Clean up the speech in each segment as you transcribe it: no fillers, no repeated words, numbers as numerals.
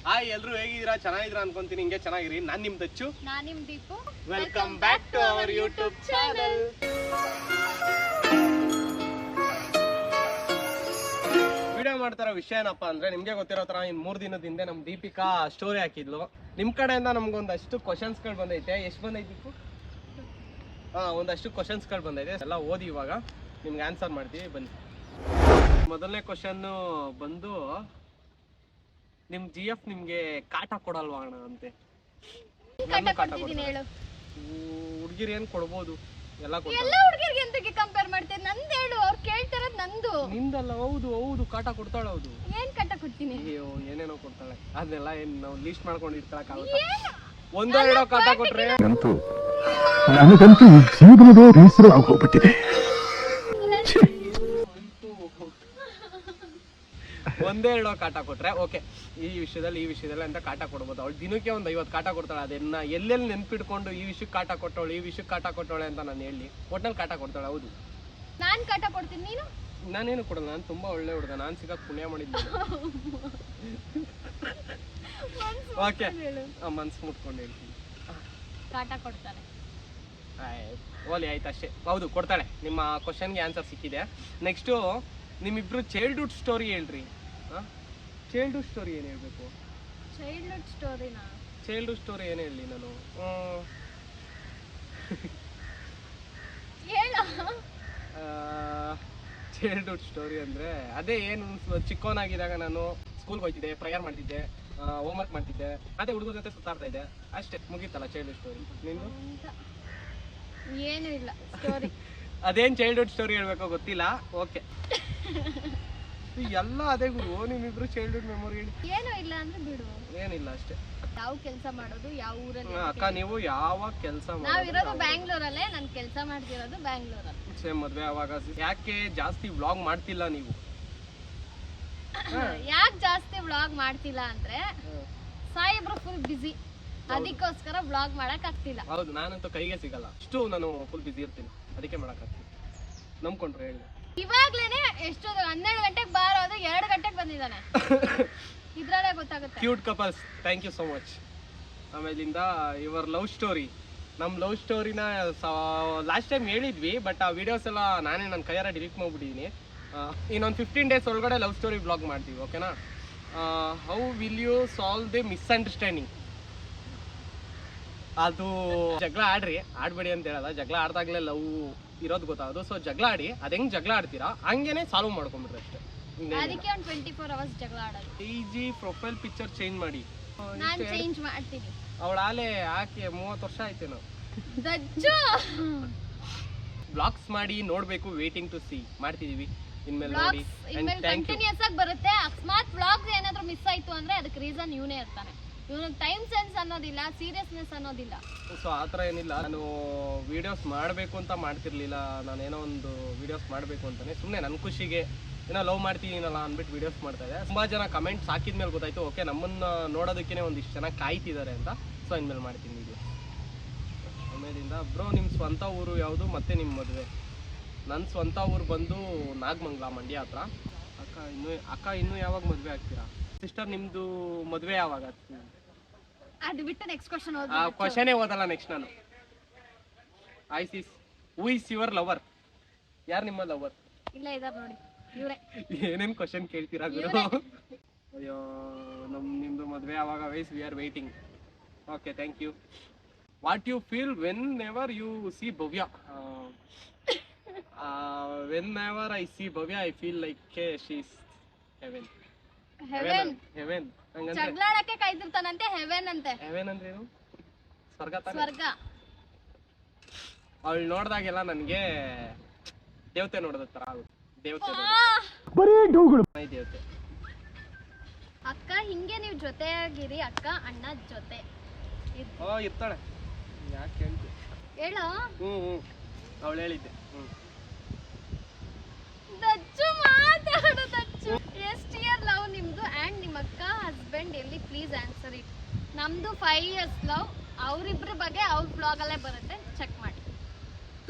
Hi ಎಲ್ಲರೂ ಹೇಗಿದ್ದೀರಾ? ಚೆನ್ನಾಗಿದ್ದೀರಾ ಅನ್ಕೊಂತೀನಿ. ಹಿಂಗೆ ಚೆನ್ನಾಗಿರಿ. ನಾನು ನಿಮ್ಮ ದಚ್ಚು, ನಾನು ನಿಮ್ಮ Deepu. Welcome back to our YouTube channel. Video ಮಾಡ್ತಾರೋ ವಿಷಯ ಏನಪ್ಪ ಅಂದ್ರೆ, ನಿಮ್ಗೆ ಗೊತ್ತಿರೋ ತರ ಇನ್ 3 ದಿನದ ಹಿಂದೆ ನಮ್ ದೀಪಿಕಾ ಸ್ಟೋರಿ ಹಾಕಿದ್ಲು. ನಿಮ್ ಕಡೆಯಿಂದ ನಮ್ಗೊಂದಷ್ಟು ಕ್ವಶನ್ಸ್ಗಳು ಬಂದೈತೆ. ಎಷ್ಟು ಬಂದೈತಿ? ಒಂದಷ್ಟು ಕ್ವಶನ್ಸ್ಗಳು ಬಂದೈತೆ. ಎಲ್ಲ ಓದಿ ಇವಾಗ ನಿಮ್ಗೆ ಆನ್ಸರ್ ಮಾಡ್ತೀವಿ, ಬನ್ನಿ. ಮೊದಲನೇ ಕ್ವಶನ್ ಬಂದು, ನಿಮ್ GF ನಿಮ್ಗೆ ಕಾಟ ಕೊಡಲ್ವಾ ಅಣ್ಣ ಅಂತೆ. ಹುಡ್ಗಿರ್ ಏನ್ ಕೊಡ್ಬೋದು, ಎಲ್ಲ ಹುಡುಗಿರಿಗೆ ಎಂತಕ್ಕೆ ಕಂಪೇರ್ ಮಾಡ್ತೀನಿ? ನಂದು ಹೇಳು, ಅವ್ರು ಕೇಳ್ತಾರದ್ ನಂದು. ನಿಂದಲ್ಲ. ಹೌದು ಹೌದು, ಕಾಟ ಕೊಡ್ತಾಳೆ. ಹೌದು. ಏನ್ ಕಾಟ ಕೊಡ್ತೀನಿ? ಅಯ್ಯೋ, ಏನೇನೋ ಕೊಡ್ತಾಳೆ. ಅದನ್ನೆಲ್ಲ ಏನ್ ನಾವು ಲೀಸ್ಟ್ ಮಾಡ್ಕೊಂಡು ಇಟ್ಕೊಳಕ್ಕಾಗುತ್ತೆ? ಒಂದೋ ಎರಡೋ ಕಾಟ ಕೊಟ್ರೆ ನನಗಂತೂ ಜೀವನದ ಬೇಸರ ಆಗೋಗ್ಬಿಟ್ಟಿದೆ. ಒಂದೇ ಎರಡೋ ಕಾಟ ಕೊಟ್ರೆ ಓಕೆ, ಈ ವಿಷಯದಲ್ಲಿ ಅಂತ ಕಾಟ ಕೊಡ್ಬೋದು. ಅವಳು ದಿನಕ್ಕೆ ಒಂದು 50 ಕಾಟ ಕೊಡ್ತಾಳೆ. ಅದನ್ನ ಎಲ್ಲೆಲ್ಲಿ ನೆನ್ಪಿಟ್ಕೊಂಡು ಈ ವಿಷಯಕ್ಕೆ ಕಾಟ ಕೊಟ್ಟವಳು, ಈ ವಿಷಯಕ್ಕೆ ಕಾಟ ಕೊಟ್ಟವಳೆ ಅಂತ ನಾನು ಹೇಳಿ ಒಟ್ನಲ್ಲಿ ಕಾಟ ಕೊಡ್ತಾಳೆ. ಹೌದು, ನಾನ್ ಕಾಟ ಕೊಡ್ತೀನಿ. ನೀನು? ನಾನೇನು ಕೊಡಲ್ಲ. ನಾನು ತುಂಬಾ ಒಳ್ಳೆ ಹುಡುಗ. ನಾನು ಸಿಗಕ್ ಪುಣ್ಯ ಮಾಡಿದ್ದೆ. ಓಕೆ, ಮನ್ಸು ಮುಟ್ಕೊಂಡು ಹೇಳ್ತೀನಿ, ಕಾಟ ಕೊಡ್ತಾಳೆ. ಓಲಿ ಆಯ್ತು, ಅಷ್ಟೇ. ಹೌದು, ಕೊಡ್ತಾಳೆ. ನಿಮ್ಮ ಕ್ವಶನ್ಗೆ ಆನ್ಸರ್ ಸಿಕ್ಕಿದೆ. ನೆಕ್ಸ್ಟು, ನಿಮ್ಮಿಬ್ರು ಚೈಲ್ಡ್ಹುಡ್ ಸ್ಟೋರಿ ಹೇಳ್ರಿ. ಚೈಲ್ಡ್ಹುಡ್ ಸ್ಟೋರಿ ಏನು ಹೇಳ್ಬೇಕು? ಚೈಲ್ಡ್ಹುಡ್ ಸ್ಟೋರಿನಾ? ಚೈಲ್ಡ್ಹುಡ್ ಸ್ಟೋರಿ ಏನು ಹೇಳಿ ನಾನು? ಚೈಲ್ಡ್ಹುಡ್ ಸ್ಟೋರಿ ಅಂದರೆ ಅದೇ, ಏನು ಚಿಕ್ಕವನಾಗಿದ್ದಾಗ ನಾನು ಸ್ಕೂಲ್ಗೆ ಹೋಗ್ತಿದ್ದೆ, ಪ್ರೇಯರ್ ಮಾಡ್ತಿದ್ದೆ, ಹೋಮ್ವರ್ಕ್ ಮಾಡ್ತಿದ್ದೆ, ಅದೇ ಹುಡುಗರ ಜೊತೆ ಸುತ್ತಾಡ್ತಾ ಇದ್ದೆ, ಅಷ್ಟೇ. ಮುಗೀತಲ್ಲ ಚೈಲ್ಡ್ಹುಡ್ ಸ್ಟೋರಿ. ನಿಂದು ಏನೂ ಇಲ್ಲ ಸ್ಟೋರಿ. ಅದೇನು ಚೈಲ್ಡ್ಹುಡ್ ಸ್ಟೋರಿ ಹೇಳ್ಬೇಕೋ ಗೊತ್ತಿಲ್ಲ. ಓಕೆ, ಎಲ್ಲ ಅದೇ ಗುರು. ನಿಮ್ಮಿಬ್ರು ಚೈಲ್ಡ್ಹುಡ್ ಮೆಮೊರಿ ಹೇಳಿ. ಏನೂ ಇಲ್ಲ ಅಂದ್ರೆ ಬಿಡು. ಏನಿಲ್ಲ, ಅಷ್ಟೇ. ಯಾವ ಕೆಲಸ ಮಾಡೋದು, ಯಾವ ಊರಲ್ಲಿ? ಅಕ್ಕ, ನೀವು ಯಾವ ಕೆಲಸ ನಾವಿರೋದು ಬ್ಯಾಂಗ್ಳೂರಲ್ಲೇ. ನಾನು ಕೆಲಸ ಮಾಡ್ತಿರೋದು ಬ್ಯಾಂಗ್ಳೂರಲ್ಲಿ. ಸೇಮ್. ಮದ್ವೆ ಆವಾಗ ಯಾಕೆ ಜಾಸ್ತಿ ವ್ಲಾಗ್ ಮಾಡ್ತಿಲ್ಲ ನೀವು? ಯಾಕೆ ಜಾಸ್ತಿ ವ್ಲಾಗ್ ಮಾಡ್ತಿಲ್ಲ ಅಂದ್ರೆ, ಸಾಯಿಬ್ರು ಫುಲ್ ಬಿಸಿ, ಅದಕ್ಕೋಸ್ಕರ ವ್ಲಾಗ್ ಮಾಡಕ್ ಆಗ್ತಿಲ್ಲ. ಹೌದು, ನಾನಂತೂ ಕೈಗೆ ಸಿಗಲ್ಲ. ಅಷ್ಟು ನಾನು ಫುಲ್ ಬಿಸಿ ಇರ್ತೀನಿ, ಅದಕ್ಕೆ ಮಾಡಕ್ ಆಗ್ತಿಲ್ಲ. ನಂಬ್ಕೊಂಡ್ರೆ ಹೇಳಿ. ಇವಾಗ್ಲೇನೆ ಎಷ್ಟು 12 ಗಂಟೆಗೆ ಬಾರೋದು 2 ಗಂಟೆಗೆ ಬಂದಿದ್ದಾನೆ. ಇದ್ರಲ್ಲೇ ಗೊತ್ತಾಗುತ್ತೆ. Cute couples, thank you so much. ಆಮೇಲಿಂದ ಯುವರ್ ಲವ್ ಸ್ಟೋರಿ. ನಮ್ಮ ಲವ್ ಸ್ಟೋರಿನ ಲಾಸ್ಟ್ ಟೈಮ್ ಹೇಳಿದ್ವಿ, ಬಟ್ ಆ ವಿಡಿಯೋಸ್ ಎಲ್ಲ ನಾನೇ ನನ್ನ ಕೈಯಾರ ಡಿಲೀಟ್ ಮಾಡ್ಬಿಟ್ಟಿದ್ದೀನಿ. ಇನ್ನೊಂದು 15 ಡೇಸ್ ಒಳಗಡೆ ಲವ್ ಸ್ಟೋರಿ ಬ್ಲಾಗ್ ಮಾಡ್ತೀವಿ, ಓಕೆನಾ? How will you solve the misunderstanding? ಅದು ಜಗಳ ಆಡ್ಬೇಡಿ ಅಂತ ಹೇಳಲ್ಲ. ಜಗಳ ಆಡ್ದಾಗ್ಲೇ ಲವ್ ಇರೋದು ಗೊತ್ತಾಗೋದು. ಸೊ ಜಗಳ ಆಡಿ, ಅದು ಹೆಂಗ್ ಜಗಳ ಆಡ್ತೀರಾ ಹಂಗೇನೆ ಸಾಲ್ವ್ ಮಾಡ್ಕೊಂಡ್ಬಿಟ್ರೆ ಅಷ್ಟೇ. ಅದಕ್ಕೆ ಒಂದು 24 ಅವರ್ಸ್ ಜಗಳ ಆಡೋದು. ಈಜಿ ಪ್ರೊಫೈಲ್ ಪಿಕ್ಚರ್ ಚೇಂಜ್ ಮಾಡಿ. ನಾನು ಚೇಂಜ್ ಮಾಡ್ತೀನಿ. ಅವಳ ಆಲೆ ಹಾಕಿ 30 ವರ್ಷ ಆಯ್ತೇನೋ. ದಜ್ಜು ಬ್ಲಾಗ್ಸ್ ಮಾಡಿ ನೋಡ್ಬೇಕು. ವೇಟಿಂಗ್ ಟು ಸಿ ಮಾಡ್ತಿದೀವಿ. ಇನ್ಮೇಲೆ ನೋಡಿ, ಕಂಟಿನ್ಯೂಸ್ ಆಗಿ ಬರುತ್ತೆ. ಅಕಸ್ಮಾತ್ ವ್ಲಾಗ್ಸ್ ಏನಾದ್ರೂ ಮಿಸ್ ಆಯ್ತು ಅಂದ್ರೆ ಅದಕ್ಕೆ ರೀಸನ್ ಇವನೇ ಇರ್ತಾನೆ. ಇವನಿಗೆ ಟೈಮ್ ಸೆನ್ಸ್ ಅನ್ನೋದಿಲ್ಲ, ಸೀರಿಯಸ್ನೆಸ್ ಅನ್ನೋದಿಲ್ಲ. ಸೊ ಆ ಥರ ಏನಿಲ್ಲ. ನಾನು ವಿಡಿಯೋಸ್ ಮಾಡಬೇಕು ಅಂತ ಮಾಡ್ತಿರ್ಲಿಲ್ಲ. ನಾನೇನೋ ಒಂದು ವಿಡಿಯೋಸ್ ಮಾಡಬೇಕು ಅಂತಾನೆ ಸುಮ್ಮನೆ ನನ್ನ ಖುಷಿಗೆ ಏನೋ ಲವ್ ಮಾಡ್ತೀನಲ್ಲ ಅಂದ್ಬಿಟ್ಟು ವಿಡಿಯೋಸ್ ಮಾಡ್ತಾ ಇದ್ದೆ. ತುಂಬ ಜನ ಕಮೆಂಟ್ಸ್ ಹಾಕಿದ್ಮೇಲೆ ಗೊತ್ತಾಯ್ತು, ಓಕೆ ನಮ್ಮನ್ನ ನೋಡೋದಕ್ಕೇ ಒಂದಿಷ್ಟು ಜನ ಕಾಯ್ತಿದ್ದಾರೆ ಅಂತ. ಸೊ ಇನ್ಮೇಲೆ ಮಾಡ್ತೀನಿ ವಿಡಿಯೋಸ್. ಆಮೇಲಿಂದ ಬ್ರೋ, ನಿಮ್ಮ ಸ್ವಂತ ಊರು ಯಾವುದು ಮತ್ತೆ ನಿಮ್ಮ ಮದುವೆ? ನನ್ನ ಸ್ವಂತ ಊರು ಬಂದು ನಾಗಮಂಗಲ, ಮಂಡ್ಯ ಹತ್ರ. ಅಕ್ಕ ಇನ್ನೂ ಯಾವಾಗ ಮದುವೆ ಆಗ್ತೀರಾ? ಸಿಸ್ಟರ್, ನಿಮ್ಮದು ಮದುವೆ ಯಾವಾಗ? ಅದು ಬಿಟ್ಟು ನೆಕ್ಸ್ಟ್ ಕ್ವಶನ್ ಕ್ವಶನೇ ಓದಲ್ಲ ನೆಕ್ಸ್ಟ್ ನಾನು. Who is your lover? ಯಾರು ನಿಮ್ಮ ಲವರ್? ಇಲ್ಲ, ಇದಾರೆ ನೋಡಿ ಇವರೇ. ಏನೇನು ಕ್ವಶನ್ ಕೇಳ್ತೀರಾ ಗುರು? ಅಯ್ಯೋ, ನಿಮ್ಮದು ಮದುವೆ ಯಾವಾಗ? We are waiting. Okay, thank you. What you feel whenever you see Bhavya? Whenever I see Bhavya, I feel like she is heaven. Heaven ಜಗಳ ಆಡಕ್ಕೆ ಕಾಯ್ತಿರ್ತಾನಂತೆ. ಹೆವೆನ್ ಅಂತೆ. ಹೆವೆನ್ ಅಂದ್ರೆ ಏನು? ಸ್ವರ್ಗ. ಸ್ವರ್ಗ. ಅವಳು ನೋಡ್ದಾಗೆಲ್ಲ ನನಗೆ ದೇವತೆ ನೋಡೋದ ತರ ಆಗುತ್ತೆ. ದೇವತೆ ದೇವತೆ. ಅಕ್ಕ, ಹಿಂಗೆ ನೀವು ಜೊತೆಯಾಗಿರಿ. ಅಕ್ಕ ಅಣ್ಣ ಜೊತೆ ಇರ್ತಾಳೆ. ಯಾಕೆ ಹೇಳ್ತಿ? ಹೇಳು. ಅವಳು ಹೇಳಿದ್ದೆ. ದಚ್ಚು ಮಾತಾಡು. ದಚ್ಚು, ಎಷ್ಟು ಇಯರ್ ಲವ್ ನಿಮ್ದು ಆ್ಯಂಡ್ ನಿಮ್ಮ ಅಕ್ಕ ಹಸ್ಬೆಂಡ್ ಎಲ್ಲಿ? Please answer it. ನಮ್ದು 5 years ಲವ್. ಅವರಿಬ್ಬರ ಬಗ್ಗೆ ಅವ್ರ ಬ್ಲಾಗಲ್ಲೇ ಬರುತ್ತೆ, ಚೆಕ್ ಮಾಡಿ.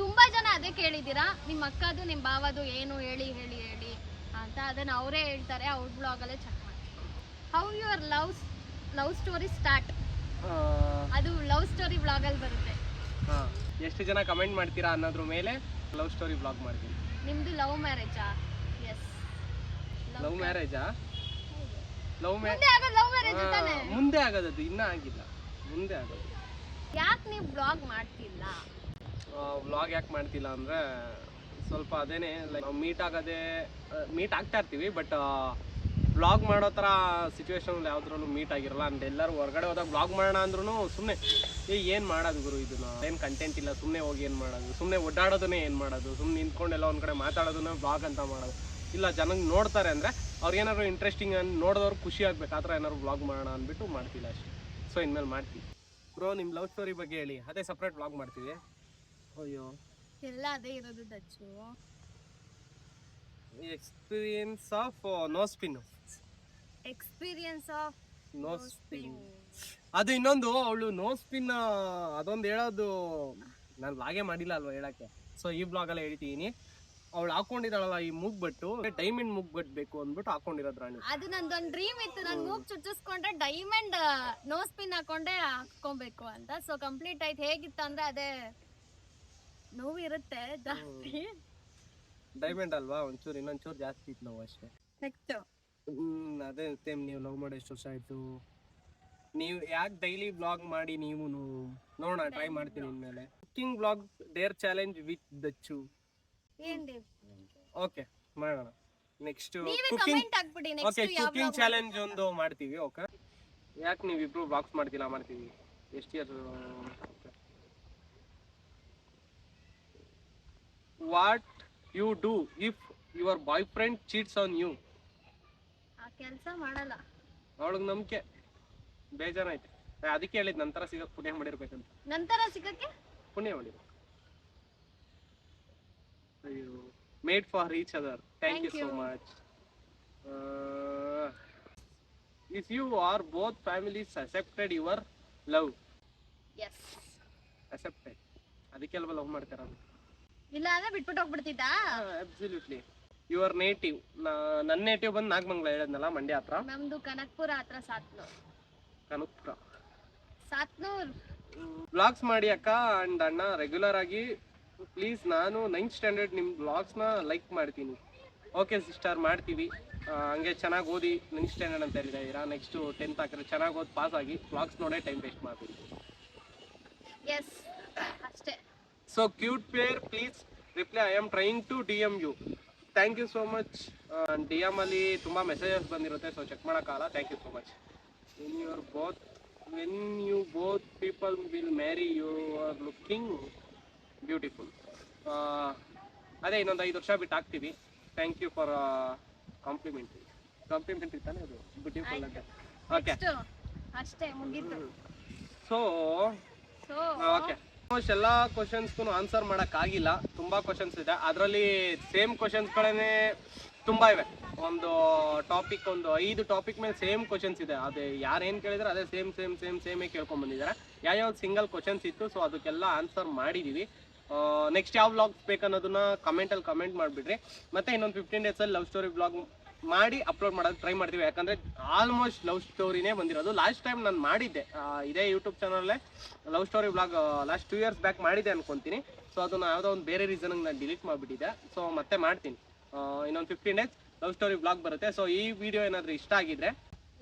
ತುಂಬ ಜನ ಅದೇ ಕೇಳಿದ್ದೀರಾ, ನಿಮ್ಮ ಅಕ್ಕದು ನಿಮ್ಮ ಬಾವದು ಏನು ಹೇಳಿ ಹೇಳಿ ಹೇಳಿ ಅಂತ. ಅದನ್ನು ಅವರೇ ಹೇಳ್ತಾರೆ, ಅವ್ರ ಬ್ಲಾಗಲ್ಲೇ ಚೆಕ್ ಮಾಡಿ. How your love story start. ಅದು ಲವ್ ಸ್ಟೋರಿ ವ್ಲಾಗ್ ಅಲ್ಲಿ ಬರುತ್ತೆ. ಎಷ್ಟು ಜನ ಕಮೆಂಟ್ ಮಾಡ್ತೀರಾ ಅನ್ನೋದ್ರ ಮೇಲೆ ಲವ್ ಸ್ಟೋರಿ ವ್ಲಾಗ್ ಮಾಡ್ತೀನಿ. ನಿಮ್ದು ಲವ್ ಮ್ಯಾರೇಜಾ? ಎಸ್. ಲವ್ ಮ್ಯಾರೇಜಾ? ಮುಂದೆ ಆಗೋದು ಇನ್ನೂ ಆಗಿಲ್ಲ, ಮುಂದೆ ಆಗೋದು. ಯಾಕೆ ನೀವು ವ್ಲಾಗ್ ಮಾಡ್ತಿಲ್ಲ? ವ್ಲಾಗ್ ಯಾಕೆ ಮಾಡ್ತಿಲ್ಲ ಅಂದರೆ ಸ್ವಲ್ಪ ಅದೇನೆ, ಲೈಕ್ ಮೀಟ್ ಆಗ್ತಾ ಇರ್ತೀವಿ, ಬಟ್ ವ್ಲಾಗ್ ಮಾಡೋ ಥರ ಸಿಚುವೇಶನ್ ಯಾವ್ದ್ರಲ್ಲೂ ಮೀಟ್ ಆಗಿರಲ್ಲ. ಅಂಡ್ ಎಲ್ಲರೂ ಹೊರಗಡೆ ಹೋದಾಗ ವ್ಲಾಗ್ ಮಾಡೋಣ ಅಂದ್ರೂ ಸುಮ್ಮನೆ ಏನು ಮಾಡೋದು ಗುರು, ಇದನ್ನ ಏನು ಕಂಟೆಂಟ್ ಇಲ್ಲ, ಸುಮ್ಮನೆ ಹೋಗಿ ಏನು ಮಾಡೋದು, ಸುಮ್ಮನೆ ಓಡಾಡೋದನ್ನೇ ಏನು ಮಾಡೋದು, ಸುಮ್ಮನೆ ನಿಂತ್ಕೊಂಡೆಲ್ಲ ಒಂದು ಕಡೆ ಮಾತಾಡೋದನ್ನ ವ್ಲಾಗ್ ಅಂತ ಮಾಡೋದು. ಇಲ್ಲ ಜನಕ್ಕೆ ನೋಡ್ತಾರೆ ಅಂದರೆ ಅವ್ರಿಗೇನಾದ್ರು ಇಂಟ್ರೆಸ್ಟಿಂಗ್ ನೋಡಿದವ್ರು ಖುಷಿ ಆಗ್ಬೇಕು, ಆ ಥರ ಏನಾದ್ರು ವ್ಲಾಗ್ ಮಾಡೋಣ ಅಂದ್ಬಿಟ್ಟು ಮಾಡ್ತಿಲ್ಲ ಅಷ್ಟೇ. ಸೊ ಇನ್ಮೇಲೆ ಮಾಡ್ತೀವಿ. ಬ್ರೋ ನಿಮ್ಮ ಲವ್ ಸ್ಟೋರಿ ಬಗ್ಗೆ ಹೇಳಿ, ಅದೇ ಸಪ್ರೇಟ್ ವ್ಲಾಗ್ ಮಾಡ್ತೀವಿ. ಅಯ್ಯೋ ಎಲ್ಲ ಅದೇ ಇರೋದು Dachu. Experience of no spin. Experience of no spin. ಅದು ಇನ್ನೊಂದು ಅವಳು ನೋ ಸ್ಪಿನ್ ಅದೊಂದು ಹೇಳೋದು ನಾನು ವ್ಲಾಗೇ ಮಾಡಿಲ್ಲ ಅಲ್ವಾ ಹೇಳಕ್ಕೆ. ಸೊ ಈ ಬ್ಲಾಗಲ್ಲೇ ಹೇಳ್ತೀನಿ, ಅವಳು ಹಾಕೊಂಡಿದ್ದಾಳಲ್ಲ ಈ ಮೂಗ್ಬಟ್ಟು, ಡೈಮಂಡ್ ಮೂಗ್ಬಟ್ಟು ಬೇಕು ಅಂದ್ಬಿಟ್ಟು ಹಾಕೊಂಡಿರೋದು ರಾಣಿ. ಅದು ನಂದೊಂದು ಡ್ರೀಮ್ ಇತ್ತು, ನಾನು ಮೂಗ್ ಚುಚ್ಚಿಸ್ಕೊಂಡ್ರೆ ಡೈಮಂಡ್ ನೋ ಸ್ಪಿನ್ ಹಾಕೊಂಡೆ ಹಾಕೊಬೇಕು ಅಂತ. ಸೊ ಕಂಪ್ಲೀಟ್ ಆಯ್ತು. ಹೇಗಿತ್ತು ಅಂದ್ರೆ ಅದೇ ನೋವು ಇರುತ್ತೆ ಜಾಸ್ತಿ. ಡೈಮಂಡ್ ಅಲ್ವಾ, ಒಂಚೂರು ಇನ್ನೊಂಚೂರು ಜಾಸ್ತಿ ಇತ್ತು ನೋವು ಅಷ್ಟೇ. ನೆಕ್ಸ್ಟ್ ಅದೇ ಸೇಮ್. ನೀವು ಲವ್ ಮಾಡಿ ಎಷ್ಟು ವರ್ಷ ಆಯ್ತು? ನೀವು ಯಾಕೆ ಡೈಲಿ ಬ್ಲಾಗ್ ಮಾಡಿ ನೀವು ನೋಡೋಣ, ಟ್ರೈ ಮಾಡ್ತೀನಿ ಇನ್ಮೇಲೆ. Cooking vlog dare challenge with Dachu. Okay ಮಾಡೋಣ. ನೆಕ್ಸ್ಟ್ ಕುಕಿಂಗ್ ಚಾಲೆಂಜ್ ಒಂದು ಮಾಡ್ತೀವಿ. ಓಕೆ, ಯಾಕೆ ನೀವಿಬ್ರು ಬ್ಲಾಗ್ಸ್ ಮಾಡ್ತಿಲ್ಲ? ಮಾಡ್ತೀವಿ. ಎಷ್ಟು years? What you do if your boyfriend cheats on you? ಕೆಲಸ ಮಾಡಲ್ಲ. ಅವಳಿಗೆ ನಂಬಿಕೆ ಬೇಜಾರಾಯ್ತು, ಅದಕ್ಕೆ ಹೇಳಿದ್ ನಂತರ ಸಿಗಕ್ಕೆ ಪುಣ್ಯ ಮಾಡಿರ್ಬೇಕಂತ. ನಂತರ ಸಿಗಕ್ಕೆ ಪುಣ್ಯ ಮಾಡಿರ್ಬೇಕು. ಅಯ್ಯೋ, made for each other. Thank you so much. If you are both families accepted your love? Yes, accepted. ಅದಕ್ಕೆಲ್ವ ಲವ್ ಮಾಡ್ತಾರ? ಇಲ್ಲ ಅಂದ್ರೆ ಬಿಟ್ಬಿಟ್ಟು ಹೋಗ್ಬಿಡ್ತಿದ್ದ? ಅಬ್ಸಲ್ಯೂಟ್ಲಿ. Your native? ನನ್ನ ನೇಟಿವ್ ಬಂದು ನಾಗಮಂಗಲ ಹೇಳಿದ್ನಲ್ಲ, ಮಂಡ್ಯ ಹತ್ರ. ನಮ್ದು ಕನಕಪುರ ಹತ್ರ, ಸಾತ್ನೂರ್. ಕನಕಪುರ, ಸಾತ್ನೂರ್. ವ್ಲಾಗ್ಸ್ ಮಾಡಿ ಅಕ್ಕ ಅಂಡ್ ಅಣ್ಣ ರೆಗ್ಯುಲರ್ ಆಗಿ ಪ್ಲೀಸ್. ನಾನು 9th ಸ್ಟ್ಯಾಂಡರ್ಡ್ ನಿಮ್ಮ ವ್ಲಾಗ್ಸ್ನ ಲೈಕ್ ಮಾಡ್ತೀನಿ. ಓಕೆ ಸಿಸ್ಟರ್, ಮಾಡ್ತೀವಿ. ಹಂಗೆ ಚೆನ್ನಾಗಿ ಓದಿ 9th ಸ್ಟ್ಯಾಂಡರ್ಡ್ ಅಂತ ಹೇಳಿದ್ದೀರಾ. ನೆಕ್ಸ್ಟ್ 10th ಹಾಕಿದ್ರೆ ಚೆನ್ನಾಗಿ ಓದಿ ಪಾಸ್ ಆಗಿ ವ್ಲಾಗ್ಸ್ ನೋಡೇ ಟೈಮ್ ವೇಸ್ಟ್ ಮಾಡ್ತೀನಿ. ಎಸ್, ಅಷ್ಟೇ. So cute pair please reply, I am trying to DM you. Thank you so much. DM ಅಲ್ಲಿ ತುಂಬ ಮೆಸೇಜಸ್ ಬಂದಿರುತ್ತೆ, ಸೊ ಚೆಕ್ ಮಾಡೋಕ್ಕಾಗಲ್ಲ. Thank you so much. When you both people will marry you are looking beautiful. ಅದೇ ಇನ್ನೊಂದು 5 ವರ್ಷ ಬಿಟ್ಟು ಆಗ್ತೀವಿ. Thank you for compliment ಇತ್ತಾನೆ ಅದು ಬ್ಯೂಟಿಫುಲ್ ಅಂತ. ಓಕೆ, ಅಷ್ಟೇ ಮುಗೀತು. ಸೊ ಓಕೆ, ಆಲ್ಮೋಸ್ಟ್ ಎಲ್ಲ ಕ್ವಶನ್ಸ್ಗೂ ಆನ್ಸರ್ ಮಾಡೋಕ್ಕಾಗಿಲ್ಲ. ತುಂಬ ಕ್ವಶನ್ಸ್ ಇದೆ, ಅದರಲ್ಲಿ ಸೇಮ್ ಕ್ವಶನ್ಸ್ಗಳೇ ತುಂಬ ಇವೆ. ಒಂದು ಟಾಪಿಕ್, ಒಂದು 5 ಟಾಪಿಕ್ ಮೇಲೆ ಸೇಮ್ ಕ್ವಶನ್ಸ್ ಇದೆ. ಅದೇ ಯಾರೇನು ಕೇಳಿದ್ರೆ ಅದೇ ಸೇಮೇ ಕೇಳ್ಕೊಂಬಂದಿದ್ದಾರೆ. ಯಾವ್ಯಾವ ಸಿಂಗಲ್ ಕ್ವಶನ್ಸ್ ಇತ್ತು, ಸೊ ಅದಕ್ಕೆಲ್ಲ ಆನ್ಸರ್ ಮಾಡಿದ್ದೀವಿ. ನೆಕ್ಸ್ಟ್ ಯಾವ ವ್ಲಾಗ್ಸ್ ಬೇಕನ್ನೋದನ್ನ ಕಮೆಂಟಲ್ಲಿ ಕಮೆಂಟ್ ಮಾಡಿಬಿಡ್ರಿ. ಮತ್ತು ಇನ್ನೊಂದು 15 ಡೇಸಲ್ಲಿ ಲವ್ ಸ್ಟೋರಿ ವ್ಲಾಗ್ ಮಾಡಿ ಅಪ್ಲೋಡ್ ಮಾಡೋದು ಟ್ರೈ ಮಾಡ್ತೀವಿ. ಯಾಕಂದರೆ ಆಲ್ಮೋಸ್ಟ್ ಲವ್ ಸ್ಟೋರಿನೇ ಬಂದಿರೋದು. ಲಾಸ್ಟ್ ಟೈಮ್ ನಾನು ಮಾಡಿದ್ದೆ ಇದೇ ಯೂಟ್ಯೂಬ್ ಚಾನಲ್ಲೇ love story vlog last 2 years back ಮಾಡಿದ್ದೆ ಅನ್ಕೊತೀನಿ. ಸೊ ಅದನ್ನು ಯಾವುದೋ ಒಂದು ಬೇರೆ ರೀಸನ್ಗೆ ನಾನು ಡಿಲೀಟ್ ಮಾಡಿಬಿಟ್ಟಿದ್ದೆ. ಸೊ ಮತ್ತೆ ಮಾಡ್ತೀನಿ. ಇನ್ನೊಂದು 15 ಡೇಸ್ ಲವ್ ಸ್ಟೋರಿ ವ್ಲಾಗ್ ಬರುತ್ತೆ. ಸೊ ಈ ವಿಡಿಯೋ ಏನಾದರೂ ಇಷ್ಟ ಆಗಿದ್ರೆ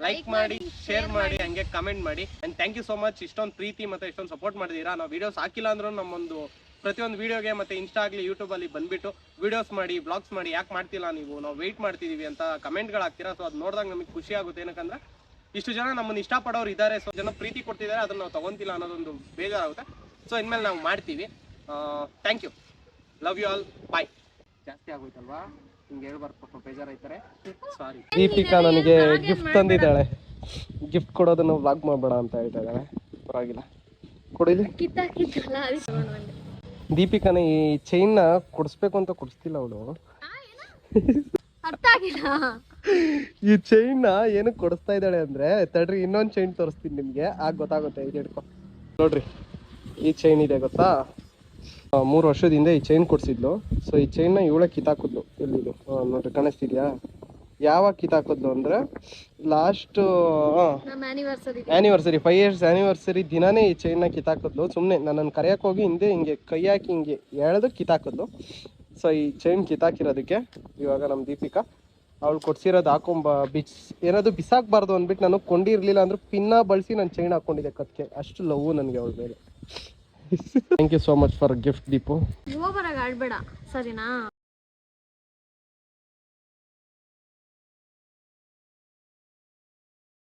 ಲೈಕ್ ಮಾಡಿ, ಶೇರ್ ಮಾಡಿ, ಹಂಗೆ ಕಮೆಂಟ್ ಮಾಡಿ. And thank you so much. ಇಷ್ಟೊಂದು ಪ್ರೀತಿ ಮತ್ತು ಇಷ್ಟೊಂದು ಸಪೋರ್ಟ್ ಮಾಡಿದ್ದೀರಾ. ನಾವು ವೀಡಿಯೋಸ್ ಹಾಕಿಲ್ಲ ಅಂದ್ರೂ ನಮ್ಮೊಂದು ಪ್ರತಿಯೊಂದು ವೀಡಿಯೋಗೆ ಮತ್ತು ಇನ್ಸ್ಟಾ ಆಗಲಿ ಯೂಟ್ಯೂಬಲ್ಲಿ ಬಂದುಬಿಟ್ಟು ವೀಡಿಯೋಸ್ ಮಾಡಿ, ಬ್ಲಾಗ್ಸ್ ಮಾಡಿ, ಯಾಕೆ ಮಾಡ್ತಿಲ್ಲ ನೀವು, ನಾವು ವೆಯ್ಟ್ ಮಾಡ್ತಿದ್ದೀವಿ ಅಂತ ಕಮೆಂಟ್ಗಳು ಹಾಕ್ತೀರಾ. ಸೊ ಅದು ನೋಡಿದಾಗ ನಮಗೆ ಖುಷಿ ಆಗುತ್ತೆ. ಏನಕ್ಕಂದ್ರೆ ಇಷ್ಟು ಜನ ನಮ್ಮನ್ನು ಇಷ್ಟಪಡೋರು ಇದ್ದಾರೆ, ಸೊ ಜನ ಪ್ರೀತಿ ಕೊಡ್ತಿದ್ದಾರೆ, ಅದನ್ನು ನಾವು ತೊಗೊತಿಲ್ಲ ಅನ್ನೋದೊಂದು ಬೇಜಾರಾಗುತ್ತೆ. ಸೊ ಇನ್ಮೇಲೆ ನಾವು ಮಾಡ್ತೀವಿ. Thank you, love you all, bye. ಜಾಸ್ತಿ ಆಗೋಯ್ತಲ್ವಾ, ಹಿಂಗೆ ಹೇಳ್ಬಾರ್ದು, ಪಾಪ ಬೇಜಾರಾಯ್ತಾರೆ, ಸಾರಿ. ದೀಪಿಕಾ ನನಗೆ ಗಿಫ್ಟ್ ತಂದಿದ್ದಾಳೆ. ಗಿಫ್ಟ್ ಕೊಡೋದನ್ನು ವ್ಲಾಗ್ ಮಾಡಬೇಡ ಅಂತ ಹೇಳ್ತಾ ಇದ್ದಾಳೆ. ಪರವಾಗಿಲ್ಲ, ಕೊಡಿಲಿ. ದೀಪಿಕಾನ ಈ ಚೈನ್ನ ಕೊಡಿಸ್ಬೇಕು ಅಂತ ಕೊಡಿಸ್ತಿಲ್ಲ ಅವಳು. ಈ ಚೈನ್ನ ಏನಕ್ಕೆ ಕೊಡಿಸ್ತಾ ಇದ್ದಾಳೆ ಅಂದ್ರೆ, ತಡ್ರಿ ಇನ್ನೊಂದು ಚೈನ್ ತೋರಿಸ್ತೀನಿ ನಿಮ್ಗೆ, ಆಗ ಗೊತ್ತಾಗುತ್ತೆ. ಇದು ಹಿಡ್ಕೊ ನೋಡ್ರಿ, ಈ ಚೈನ್ ಇದೆ ಗೊತ್ತಾ, 3 ವರ್ಷದ ಹಿಂದೆ ಈ ಚೈನ್ ಕೊಡ್ಸಿದ್ಲು. ಸೊ ಈ ಚೈನ್ನ ಇವಳೆ ಕಿತ್ತಾಕಿದ್ಲು. ಎಲ್ಲಿದು ನೋಡ್ರಿ, ಕಾಣಿಸ್ತಿದ್ಯಾ? ಯಾವಾಗ ಕಿತ್ತಾಕಿದ್ಲು ಅಂದರೆ ಲಾಸ್ಟ್ ನಮ್ಮ ಆನಿವರ್ಸರಿ ಆ್ಯನಿವರ್ಸರಿ 5 years ಆ್ಯನಿವರ್ಸರಿ ದಿನಾನೇ ಈ ಚೈನ್ನ ಕಿತ್ತಾಕಿದ್ಲು. ಸುಮ್ಮನೆ ನನ್ನನ್ನು ಕರೆಯೋಕೆ ಹೋಗಿ ಹಿಂದೆ ಹಿಂಗೆ ಕೈ ಹಾಕಿ ಹಿಂಗೆ ಎಳೆದು ಕಿತ್ತಾಕಿದ್ಲು. ಸೊ ಈ ಚೈನ್ ಕಿತ್ತಾಕಿರೋದಕ್ಕೆ ಇವಾಗ ನಮ್ಮ ದೀಪಿಕಾ ಅವಳು ಕೊಡ್ಸಿರೋದು ಏನಾದ್ರು ಬಿಸಾಕಬಾರ್ದು ಅಂದ್ಬಿಟ್ಟು ನಾನು ಕೊಂಡಿರಲಿಲ್ಲ ಅಂದ್ರೆ ಪಿನ್ನ ಬಳಸಿ ನಾನು ಚೈನ್ ಹಾಕ್ಕೊಂಡಿದ್ದೆ ಕತ್ಗೆ. ಅಷ್ಟು ಲವ್ ನನಗೆ ಅವಳ ಮೇಲೆ. Thank you so much for gift Deepu. ಓವರಾಗಿ ಆಡ್ಬೇಡ ಸರಿನಾ.